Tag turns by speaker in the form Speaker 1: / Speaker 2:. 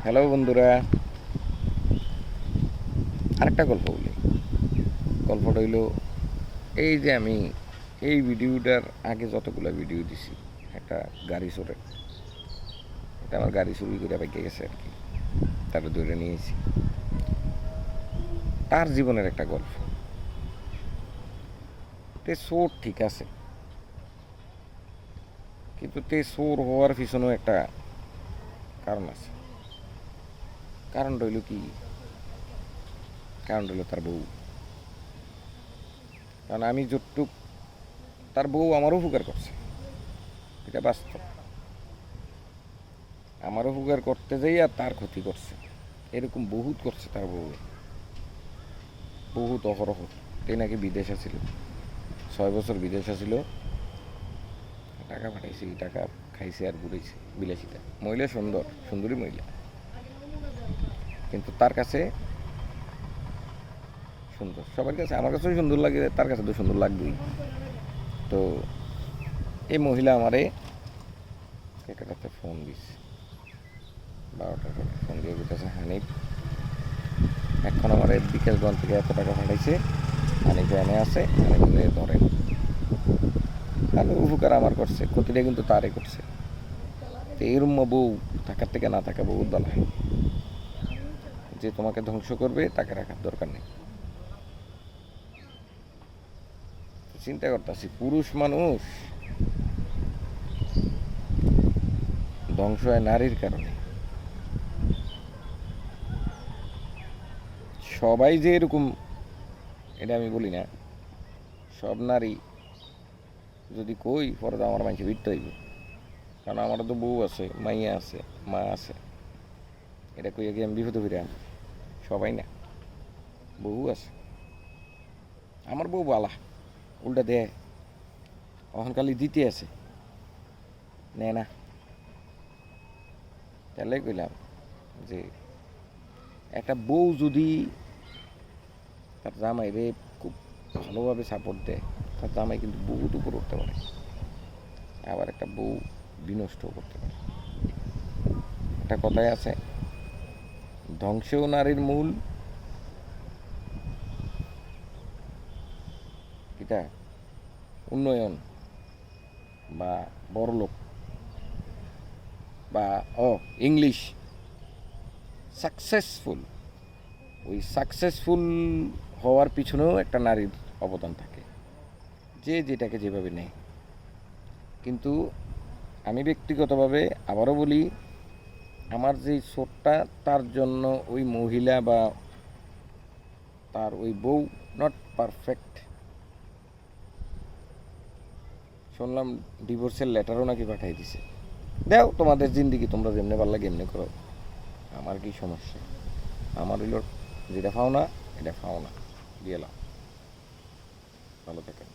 Speaker 1: Hello বন্ধুরা, আরেকটা গল্প বলি। গল্পটা হইল এই যে আমি এই ভিডিওটার আগে যতগুলো ভিডিও দিছি, একটা গাড়ি চোরে, এটা আমার গাড়ি চুরি করে বাইকে গেছে আর কি, তারা ধরে নিয়েছি। তার জীবনের একটা গল্প। তে চোর ঠিক আছে, কিন্তু তে চোর হওয়ার পিছনেও একটা কারণ আছে। কারণ রইল কি? কারণ রইল তার বউ। কারণ আমি যতটুক, তার বউ আমারও উপকার করছে, এটা বাস্তব। আমারও উপকার করতে যাই আর তার ক্ষতি করছে, এরকম বহুত করছে তার বউ, বহুত অহরহ। তে নাকি বিদেশে ছিল, 6 বছর বিদেশে ছিল, টাকা পাঠাইছে, এই টাকা খাইছে আর ঘুরেছে বিলাসিতা। মহিলা সুন্দর, সুন্দরী মহিলা, কিন্তু তার কাছে সুন্দর, সবার কাছে, আমার কাছেও সুন্দর লাগে, তার কাছে তো সুন্দর লাগবেই। তো এই মহিলা আমারে একটা রাতে ফোন দিচ্ছে, 12টার পরে ফোন দিয়ে বলতেছে, হানিফ এখন আমার বিকাশগঞ্জ থেকে এত টাকা পাঠাইছে, হানিফ এনে আছে, হানিফ ধরেন। তাহলে উপকার আমার করছে, ক্ষতিটা কিন্তু তারই করছে। তো এরম বউ থাকার থেকে না থাকা বহুত ভালো হয়। যে তোমাকে ধ্বংস করবে তাকে রাখার দরকার নেই। চিন্তা করতেছি, পুরুষ মানুষ ধ্বংস হয় নারীর কারণে। সবাই যে এরকম এটা আমি বলি না, সব নারী যদি কই পরে তো আমার মাইকে ভিড়তে হইব, কারণ আমারও তো বউ আছে, মাইয়া আছে, মা আছে। এটা কইয়া কি আমি বিপদে ফিরে আনি? সবাই না, বউ আছে। আমার বউ বালা, উল্টা দেয়, অহংকালি দিতে আছে, নেয় না। তাহলে কইলাম যে একটা বউ যদি তার জামাইরে খুব ভালোভাবে সাপোর্ট দেয়, তার জামাই কিন্তু বহুত উপর উঠতে পারে, আবার একটা বউ বিনষ্টও করতে পারে। একটা কথাই আছে, ধ্বংসেও নারীর মূল, এটা উন্নয়ন বা বড়লোক বা ইংলিশ সাকসেসফুল, ওই সাকসেসফুল হওয়ার পিছনেও একটা নারীর অবদান থাকে, যে যেটাকে যেভাবে নেয়। কিন্তু আমি ব্যক্তিগতভাবে আবারও বলি, আমার যেই শোটটা, তার জন্য ওই মহিলা বা তার ওই বউ নট পারফেক্ট। শুনলাম ডিভোর্সের লেটারও নাকি পাঠাই দিছে। দাও তোমাদের জিন্দিগি, তোমরা যেমনি পারলা কেমনি করো, আমার কি সমস্যা? আমার হইল যেটা ফাও না, এটা ফাও না, দিয়ে লাও। ভালো থাকেন।